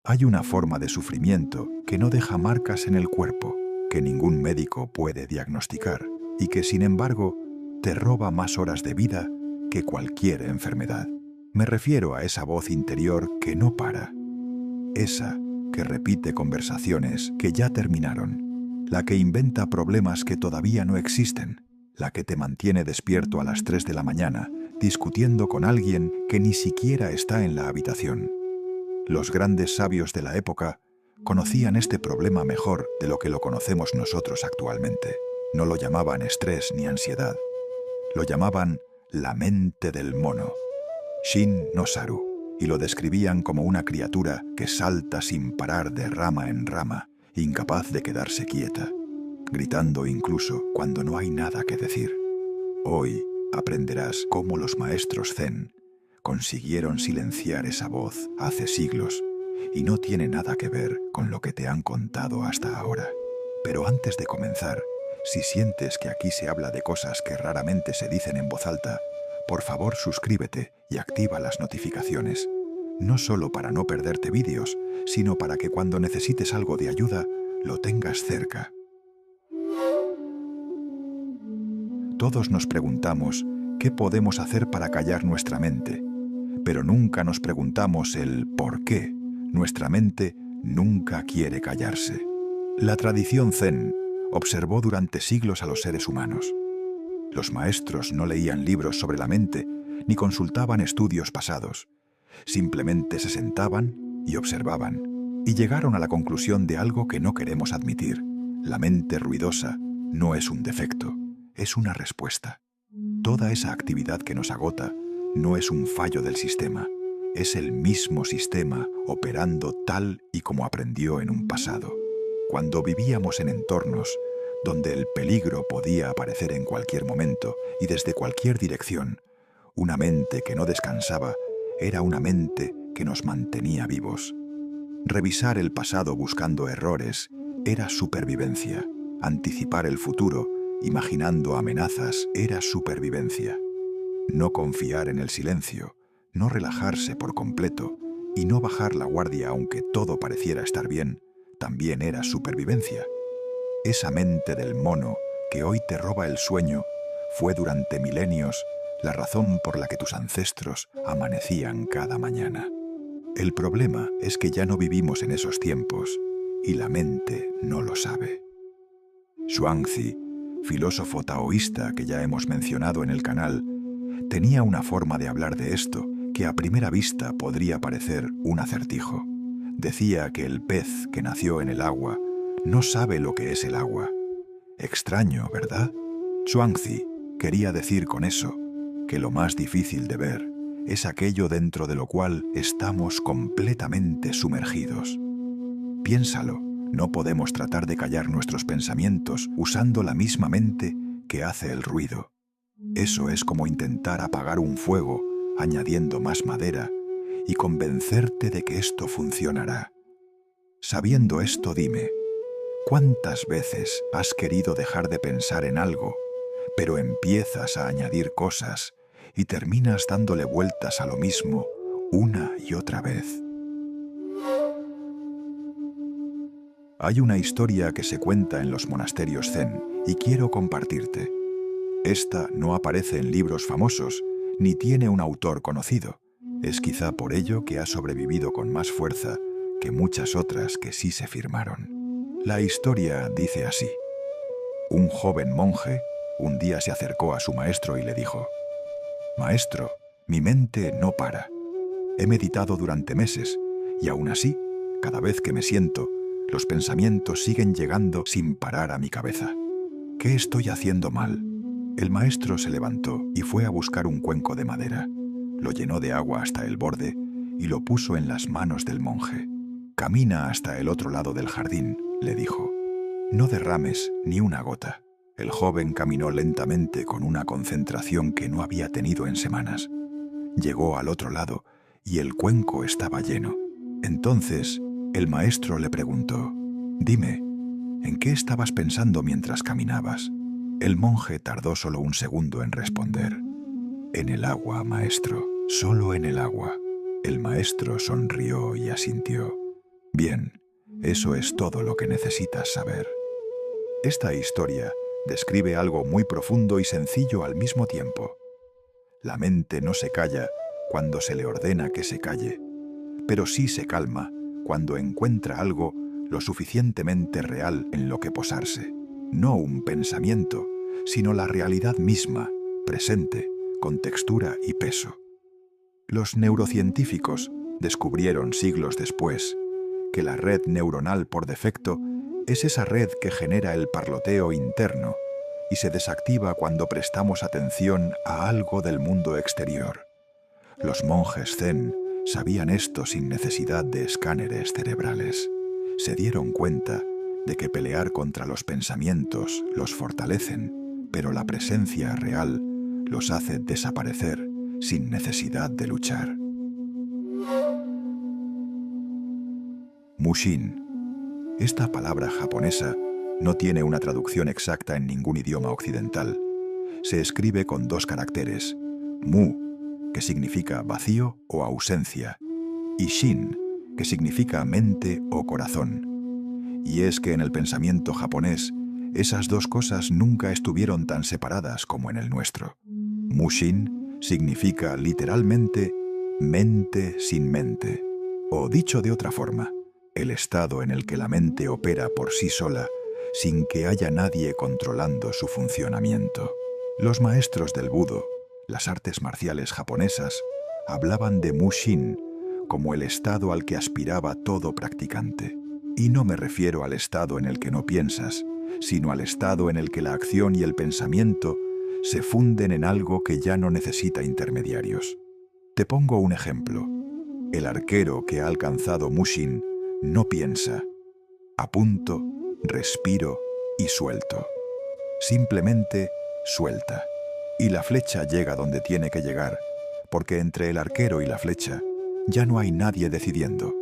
Hay una forma de sufrimiento que no deja marcas en el cuerpo, que ningún médico puede diagnosticar y que, sin embargo, te roba más horas de vida que cualquier enfermedad. Me refiero a esa voz interior que no para, esa que repite conversaciones que ya terminaron, la que inventa problemas que todavía no existen, la que te mantiene despierto a las 3 de la mañana, discutiendo con alguien que ni siquiera está en la habitación. Los grandes sabios de la época conocían este problema mejor de lo que lo conocemos nosotros actualmente. No lo llamaban estrés ni ansiedad. Lo llamaban la mente del mono, Shin no Saru, y lo describían como una criatura que salta sin parar de rama en rama, incapaz de quedarse quieta, gritando incluso cuando no hay nada que decir. Hoy aprenderás cómo los maestros Zen consiguieron silenciar esa voz hace siglos y no tiene nada que ver con lo que te han contado hasta ahora. Pero antes de comenzar, si sientes que aquí se habla de cosas que raramente se dicen en voz alta, por favor suscríbete y activa las notificaciones, no solo para no perderte vídeos, sino para que cuando necesites algo de ayuda, lo tengas cerca. Todos nos preguntamos qué podemos hacer para callar nuestra mente, pero nunca nos preguntamos el por qué nuestra mente nunca quiere callarse. La tradición Zen observó durante siglos a los seres humanos. Los maestros no leían libros sobre la mente ni consultaban estudios pasados. Simplemente se sentaban y observaban, y llegaron a la conclusión de algo que no queremos admitir. La mente ruidosa no es un defecto, es una respuesta. Toda esa actividad que nos agota no es un fallo del sistema, es el mismo sistema operando tal y como aprendió en un pasado. Cuando vivíamos en entornos donde el peligro podía aparecer en cualquier momento y desde cualquier dirección, una mente que no descansaba era una mente que nos mantenía vivos. Revisar el pasado buscando errores era supervivencia. Anticipar el futuro, imaginando amenazas, era supervivencia. No confiar en el silencio, no relajarse por completo y no bajar la guardia aunque todo pareciera estar bien, también era supervivencia. Esa mente del mono que hoy te roba el sueño fue durante milenios la razón por la que tus ancestros amanecían cada mañana. El problema es que ya no vivimos en esos tiempos y la mente no lo sabe. Zhuangzi, filósofo taoísta que ya hemos mencionado en el canal, tenía una forma de hablar de esto que a primera vista podría parecer un acertijo. Decía que el pez que nació en el agua no sabe lo que es el agua. Extraño, ¿verdad? Zhuangzi quería decir con eso que lo más difícil de ver es aquello dentro de lo cual estamos completamente sumergidos. Piénsalo, no podemos tratar de callar nuestros pensamientos usando la misma mente que hace el ruido. Eso es como intentar apagar un fuego añadiendo más madera y convencerte de que esto funcionará. Sabiendo esto, dime, ¿cuántas veces has querido dejar de pensar en algo, pero empiezas a añadir cosas y terminas dándole vueltas a lo mismo una y otra vez? Hay una historia que se cuenta en los monasterios Zen y quiero compartirte. Esta no aparece en libros famosos ni tiene un autor conocido. Es quizá por ello que ha sobrevivido con más fuerza que muchas otras que sí se firmaron. La historia dice así. Un joven monje un día se acercó a su maestro y le dijo: «Maestro, mi mente no para. He meditado durante meses y aún así, cada vez que me siento, los pensamientos siguen llegando sin parar a mi cabeza. ¿Qué estoy haciendo mal?». El maestro se levantó y fue a buscar un cuenco de madera. Lo llenó de agua hasta el borde y lo puso en las manos del monje. «Camina hasta el otro lado del jardín», le dijo. «No derrames ni una gota». El joven caminó lentamente con una concentración que no había tenido en semanas. Llegó al otro lado y el cuenco estaba lleno. Entonces, el maestro le preguntó: «Dime, ¿en qué estabas pensando mientras caminabas?». El monje tardó solo un segundo en responder: «En el agua, maestro, solo en el agua». El maestro sonrió y asintió. Bien, eso es todo lo que necesitas saber. Esta historia describe algo muy profundo y sencillo al mismo tiempo. La mente no se calla cuando se le ordena que se calle, pero sí se calma cuando encuentra algo lo suficientemente real en lo que posarse. No un pensamiento, sino la realidad misma, presente, con textura y peso. Los neurocientíficos descubrieron siglos después que la red neuronal por defecto es esa red que genera el parloteo interno y se desactiva cuando prestamos atención a algo del mundo exterior. Los monjes zen sabían esto sin necesidad de escáneres cerebrales. Se dieron cuenta de que pelear contra los pensamientos los fortalecen, pero la presencia real los hace desaparecer sin necesidad de luchar. Mushin. Esta palabra japonesa no tiene una traducción exacta en ningún idioma occidental. Se escribe con dos caracteres, mu, que significa vacío o ausencia, y shin, que significa mente o corazón. Y es que en el pensamiento japonés, esas dos cosas nunca estuvieron tan separadas como en el nuestro. Mushin significa literalmente mente sin mente, o dicho de otra forma, el estado en el que la mente opera por sí sola, sin que haya nadie controlando su funcionamiento. Los maestros del Budo, las artes marciales japonesas, hablaban de Mushin como el estado al que aspiraba todo practicante. Y no me refiero al estado en el que no piensas, sino al estado en el que la acción y el pensamiento se funden en algo que ya no necesita intermediarios. Te pongo un ejemplo. El arquero que ha alcanzado Mushin no piensa. Apunto, respiro y suelto. Simplemente suelta. Y la flecha llega donde tiene que llegar, porque entre el arquero y la flecha ya no hay nadie decidiendo.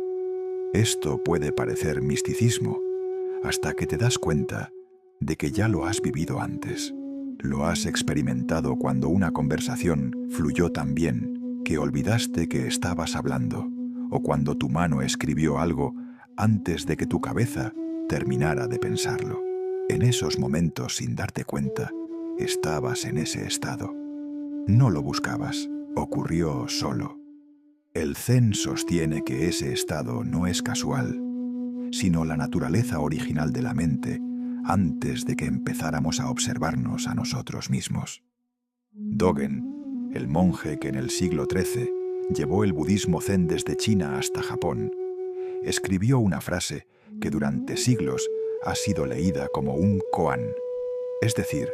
Esto puede parecer misticismo, hasta que te das cuenta de que ya lo has vivido antes. Lo has experimentado cuando una conversación fluyó tan bien que olvidaste que estabas hablando, o cuando tu mano escribió algo antes de que tu cabeza terminara de pensarlo. En esos momentos, sin darte cuenta, estabas en ese estado. No lo buscabas, ocurrió solo. El Zen sostiene que ese estado no es casual, sino la naturaleza original de la mente antes de que empezáramos a observarnos a nosotros mismos. Dogen, el monje que en el siglo XIII llevó el budismo zen desde China hasta Japón, escribió una frase que durante siglos ha sido leída como un koan, es decir,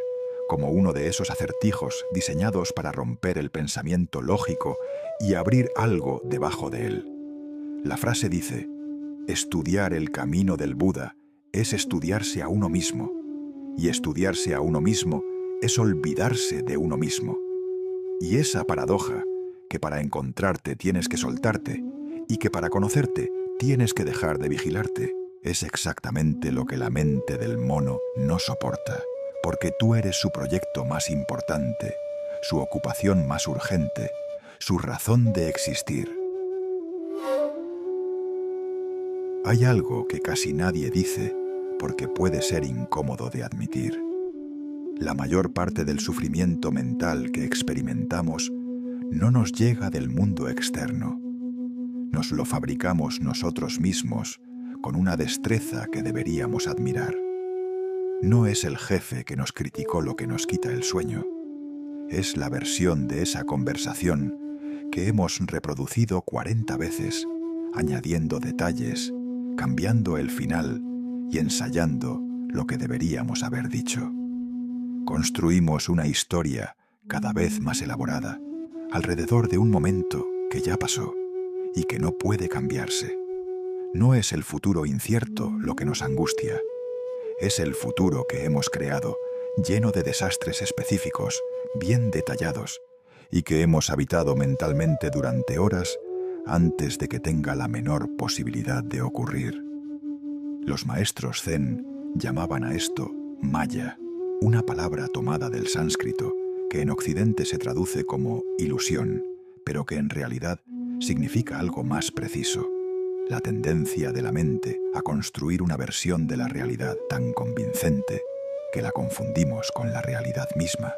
como uno de esos acertijos diseñados para romper el pensamiento lógico y abrir algo debajo de él. La frase dice: estudiar el camino del Buda es estudiarse a uno mismo, y estudiarse a uno mismo es olvidarse de uno mismo. Y esa paradoja, que para encontrarte tienes que soltarte, y que para conocerte tienes que dejar de vigilarte, es exactamente lo que la mente del mono no soporta, porque tú eres su proyecto más importante, su ocupación más urgente, su razón de existir. Hay algo que casi nadie dice porque puede ser incómodo de admitir. La mayor parte del sufrimiento mental que experimentamos no nos llega del mundo externo. Nos lo fabricamos nosotros mismos con una destreza que deberíamos admirar. No es el jefe que nos criticó lo que nos quita el sueño. Es la versión de esa conversación que hemos reproducido 40 veces, añadiendo detalles, cambiando el final y ensayando lo que deberíamos haber dicho. Construimos una historia cada vez más elaborada, alrededor de un momento que ya pasó y que no puede cambiarse. No es el futuro incierto lo que nos angustia, es el futuro que hemos creado, lleno de desastres específicos, bien detallados, y que hemos habitado mentalmente durante horas antes de que tenga la menor posibilidad de ocurrir. Los maestros zen llamaban a esto maya, una palabra tomada del sánscrito que en Occidente se traduce como ilusión, pero que en realidad significa algo más preciso: la tendencia de la mente a construir una versión de la realidad tan convincente que la confundimos con la realidad misma.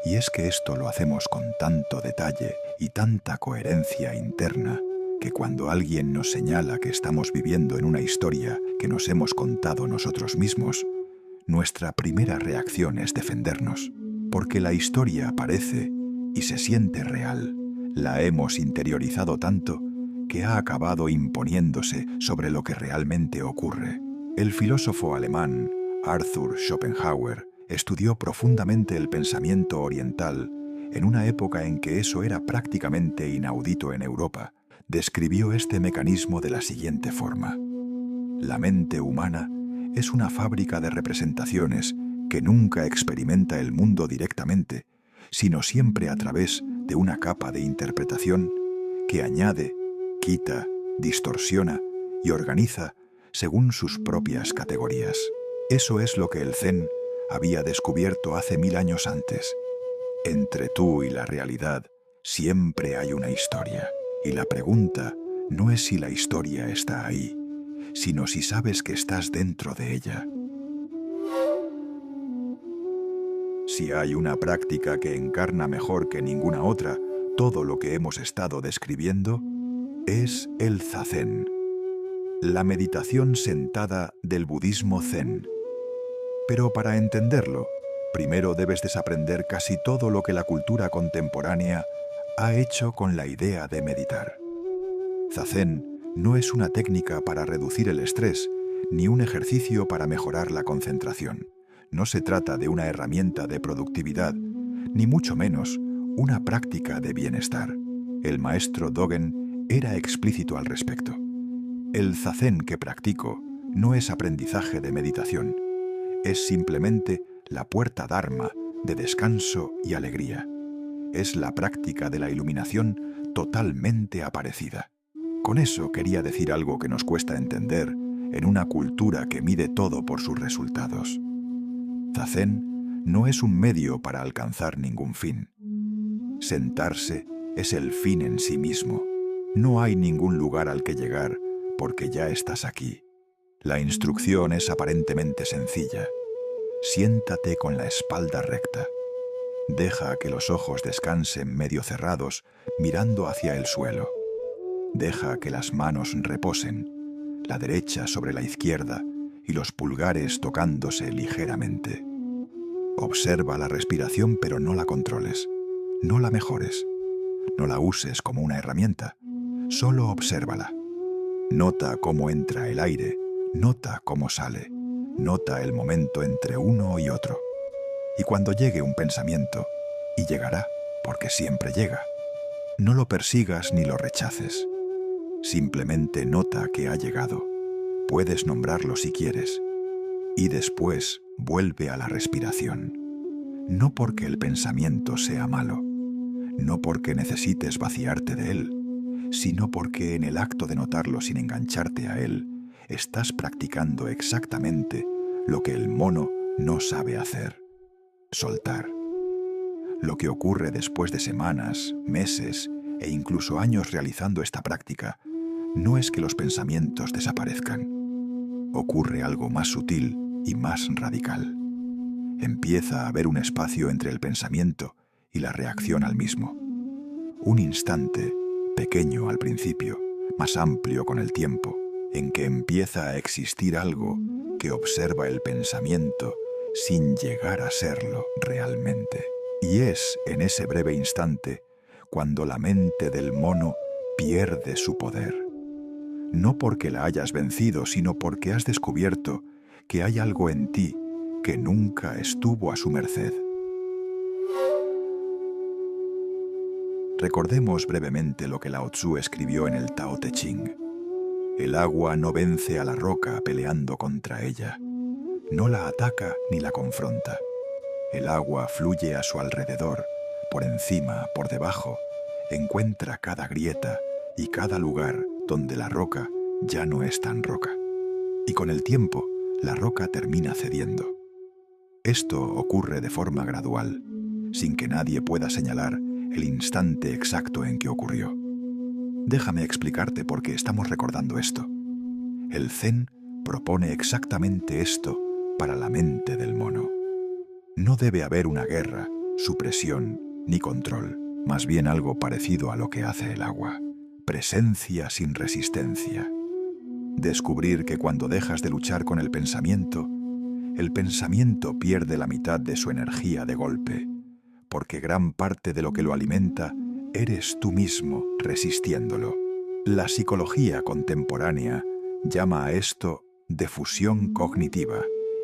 Y es que esto lo hacemos con tanto detalle y tanta coherencia interna que cuando alguien nos señala que estamos viviendo en una historia que nos hemos contado nosotros mismos, nuestra primera reacción es defendernos, porque la historia parece y se siente real. La hemos interiorizado tanto que ha acabado imponiéndose sobre lo que realmente ocurre. El filósofo alemán Arthur Schopenhauer estudió profundamente el pensamiento oriental en una época en que eso era prácticamente inaudito en Europa. Describió este mecanismo de la siguiente forma: la mente humana es una fábrica de representaciones que nunca experimenta el mundo directamente, sino siempre a través de una capa de interpretación que añade, quita, distorsiona y organiza según sus propias categorías. Eso es lo que el Zen había descubierto hace 1000 años antes. Entre tú y la realidad siempre hay una historia, y la pregunta no es si la historia está ahí, sino si sabes que estás dentro de ella. Si hay una práctica que encarna mejor que ninguna otra todo lo que hemos estado describiendo, es el zazen, la meditación sentada del budismo zen. Pero para entenderlo, primero debes desaprender casi todo lo que la cultura contemporánea ha hecho con la idea de meditar. Zazen no es una técnica para reducir el estrés, ni un ejercicio para mejorar la concentración. No se trata de una herramienta de productividad, ni mucho menos una práctica de bienestar. El maestro Dogen era explícito al respecto. El zazen que practico no es aprendizaje de meditación, es simplemente la puerta dharma de descanso y alegría. Es la práctica de la iluminación totalmente aparecida. Con eso quería decir algo que nos cuesta entender en una cultura que mide todo por sus resultados. Zazen no es un medio para alcanzar ningún fin. Sentarse es el fin en sí mismo. No hay ningún lugar al que llegar porque ya estás aquí. La instrucción es aparentemente sencilla. Siéntate con la espalda recta. Deja que los ojos descansen medio cerrados, mirando hacia el suelo. Deja que las manos reposen, la derecha sobre la izquierda y los pulgares tocándose ligeramente. Observa la respiración, pero no la controles, no la mejores, no la uses como una herramienta, solo obsérvala. Nota cómo entra el aire, nota cómo sale, nota el momento entre uno y otro. Y cuando llegue un pensamiento, y llegará, porque siempre llega, no lo persigas ni lo rechaces. Simplemente nota que ha llegado. Puedes nombrarlo si quieres. Y después vuelve a la respiración. No porque el pensamiento sea malo, no porque necesites vaciarte de él, sino porque en el acto de notarlo sin engancharte a él, estás practicando exactamente lo que el mono no sabe hacer: soltar. Lo que ocurre después de semanas, meses e incluso años realizando esta práctica no es que los pensamientos desaparezcan. Ocurre algo más sutil y más radical. Empieza a haber un espacio entre el pensamiento y la reacción al mismo. Un instante, pequeño al principio, más amplio con el tiempo, en que empieza a existir algo que observa el pensamiento sin llegar a serlo realmente. Y es en ese breve instante cuando la mente del mono pierde su poder. No porque la hayas vencido, sino porque has descubierto que hay algo en ti que nunca estuvo a su merced. Recordemos brevemente lo que Lao Tzu escribió en el Tao Te Ching. El agua no vence a la roca peleando contra ella. No la ataca ni la confronta. El agua fluye a su alrededor, por encima, por debajo, encuentra cada grieta y cada lugar donde la roca ya no es tan roca. Y con el tiempo, la roca termina cediendo. Esto ocurre de forma gradual, sin que nadie pueda señalar el instante exacto en que ocurrió. Déjame explicarte por qué estamos recordando esto. El Zen propone exactamente esto para la mente del mono. No debe haber una guerra, supresión ni control, más bien algo parecido a lo que hace el agua. Presencia sin resistencia. Descubrir que cuando dejas de luchar con el pensamiento pierde la mitad de su energía de golpe, porque gran parte de lo que lo alimenta eres tú mismo resistiéndolo. La psicología contemporánea llama a esto defusión cognitiva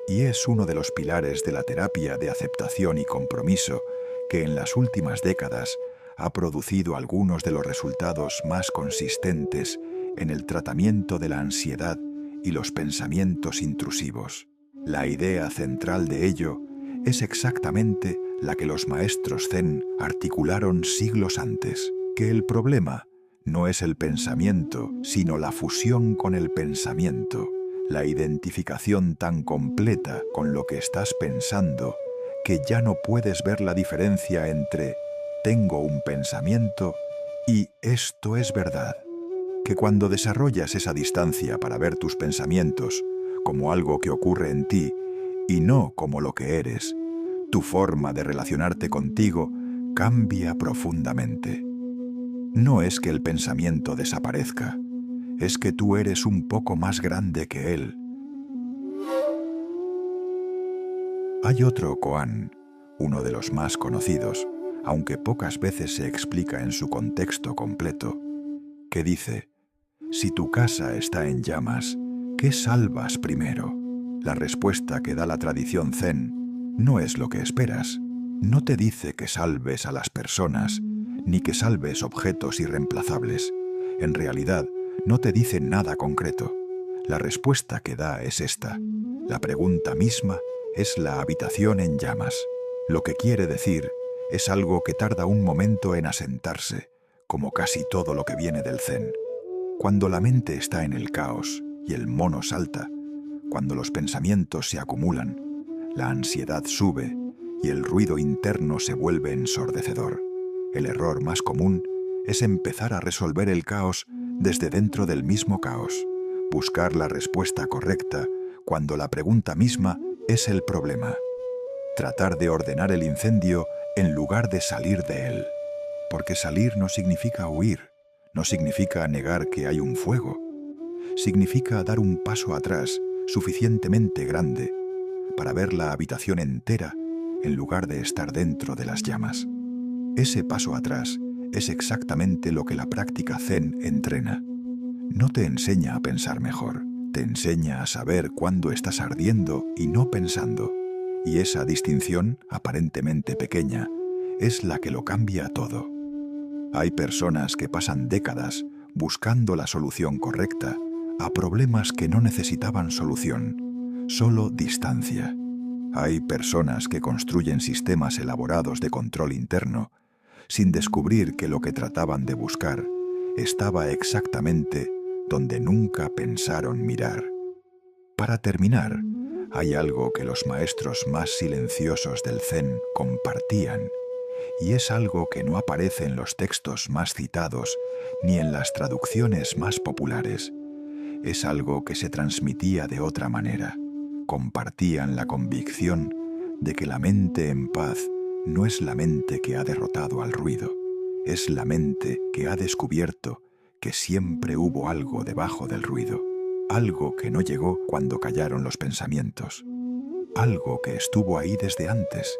y es uno de los pilares de la terapia de aceptación y compromiso que en las últimas décadas ha producido algunos de los resultados más consistentes en el tratamiento de la ansiedad y los pensamientos intrusivos. La idea central de ello es exactamente la que los maestros Zen articularon siglos antes, que el problema no es el pensamiento, sino la fusión con el pensamiento, la identificación tan completa con lo que estás pensando que ya no puedes ver la diferencia entre tengo un pensamiento y esto es verdad. Que cuando desarrollas esa distancia para ver tus pensamientos como algo que ocurre en ti y no como lo que eres, tu forma de relacionarte contigo cambia profundamente. No es que el pensamiento desaparezca, es que tú eres un poco más grande que él. Hay otro koan, uno de los más conocidos, aunque pocas veces se explica en su contexto completo, que dice: si tu casa está en llamas, ¿qué salvas primero? La respuesta que da la tradición Zen no es lo que esperas. No te dice que salves a las personas, ni que salves objetos irreemplazables. En realidad, no te dice nada concreto. La respuesta que da es esta. La pregunta misma es la habitación en llamas. Lo que quiere decir es algo que tarda un momento en asentarse, como casi todo lo que viene del Zen. Cuando la mente está en el caos y el mono salta, cuando los pensamientos se acumulan, la ansiedad sube y el ruido interno se vuelve ensordecedor. El error más común es empezar a resolver el caos desde dentro del mismo caos, buscar la respuesta correcta cuando la pregunta misma es el problema. Tratar de ordenar el incendio en lugar de salir de él. Porque salir no significa huir, no significa negar que hay un fuego. Significa dar un paso atrás suficientemente grande para ver la habitación entera en lugar de estar dentro de las llamas. Ese paso atrás es exactamente lo que la práctica Zen entrena. No te enseña a pensar mejor, te enseña a saber cuándo estás ardiendo y no pensando. Y esa distinción, aparentemente pequeña, es la que lo cambia todo. Hay personas que pasan décadas buscando la solución correcta a problemas que no necesitaban solución, solo distancia. Hay personas que construyen sistemas elaborados de control interno sin descubrir que lo que trataban de buscar estaba exactamente donde nunca pensaron mirar. Para terminar, hay algo que los maestros más silenciosos del Zen compartían, y es algo que no aparece en los textos más citados ni en las traducciones más populares. Es algo que se transmitía de otra manera. Compartían la convicción de que la mente en paz no es la mente que ha derrotado al ruido, es la mente que ha descubierto que siempre hubo algo debajo del ruido, algo que no llegó cuando callaron los pensamientos, algo que estuvo ahí desde antes,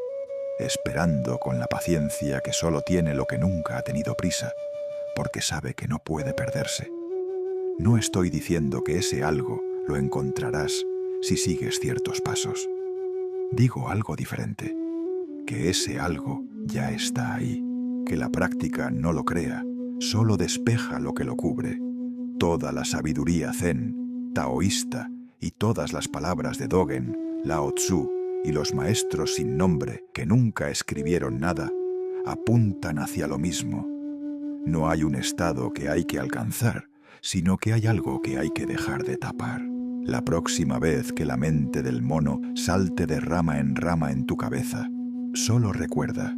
esperando con la paciencia que solo tiene lo que nunca ha tenido prisa, porque sabe que no puede perderse. No estoy diciendo que ese algo lo encontrarás si sigues ciertos pasos. Digo algo diferente, que ese algo ya está ahí, que la práctica no lo crea, solo despeja lo que lo cubre. Toda la sabiduría zen, taoísta y todas las palabras de Dogen, Lao Tzu y los maestros sin nombre que nunca escribieron nada, apuntan hacia lo mismo. No hay un estado que hay que alcanzar, sino que hay algo que hay que dejar de tapar. La próxima vez que la mente del mono salte de rama en tu cabeza, solo recuerda,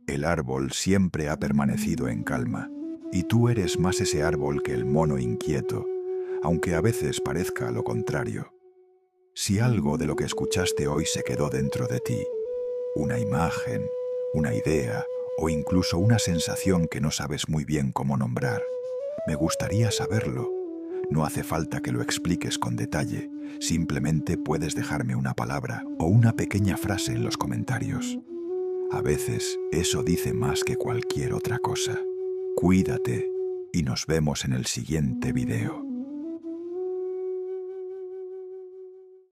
el árbol siempre ha permanecido en calma, y tú eres más ese árbol que el mono inquieto, aunque a veces parezca lo contrario. Si algo de lo que escuchaste hoy se quedó dentro de ti, una imagen, una idea o incluso una sensación que no sabes muy bien cómo nombrar, me gustaría saberlo. No hace falta que lo expliques con detalle, simplemente puedes dejarme una palabra o una pequeña frase en los comentarios. A veces eso dice más que cualquier otra cosa. Cuídate y nos vemos en el siguiente video.